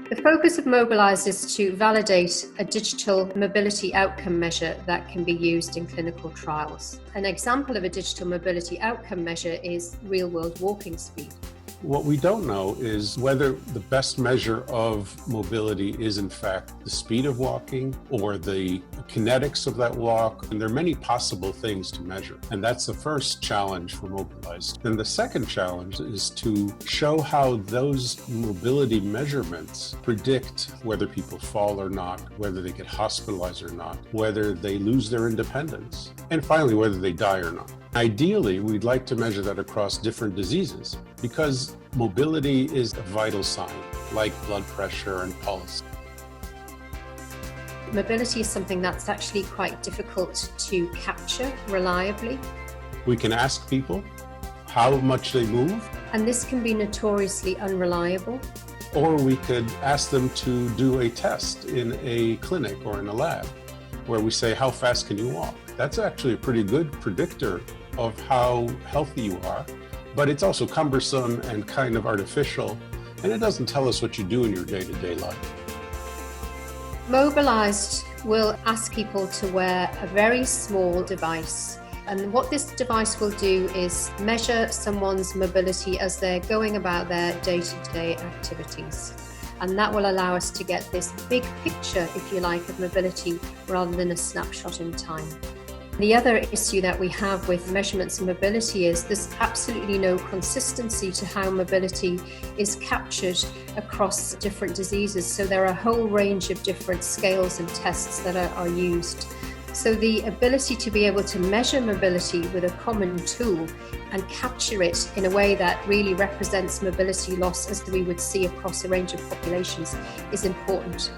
The focus of Mobilise is to validate a digital mobility outcome measure that can be used in clinical trials. An example of a digital mobility outcome measure is real-world walking speed. What we don't know is whether the best measure of mobility is in fact the speed of walking or the kinetics of that walk. And there are many possible things to measure. And that's the first challenge for Mobilise. And the second challenge is to show how those mobility measurements predict whether people fall or not, whether they get hospitalized or not, whether they lose their independence, and finally, whether they die or not. Ideally, we'd like to measure that across different diseases because mobility is a vital sign, like blood pressure and pulse. Mobility is something that's actually quite difficult to capture reliably. We can ask people how much they move. And this can be notoriously unreliable. Or we could ask them to do a test in a clinic or in a lab where we say, how fast can you walk? That's actually a pretty good predictor of how healthy you are, but it's also cumbersome and kind of artificial, and it doesn't tell us what you do in your day-to-day life. Mobilise will ask people to wear a very small device, and what this device will do is measure someone's mobility as they're going about their day-to-day activities. And that will allow us to get this big picture, if you like, of mobility rather than a snapshot in time. The other issue that we have with measurements of mobility is there's absolutely no consistency to how mobility is captured across different diseases. So there are a whole range of different scales and tests that are used. So the ability to be able to measure mobility with a common tool and capture it in a way that really represents mobility loss as we would see across a range of populations is important.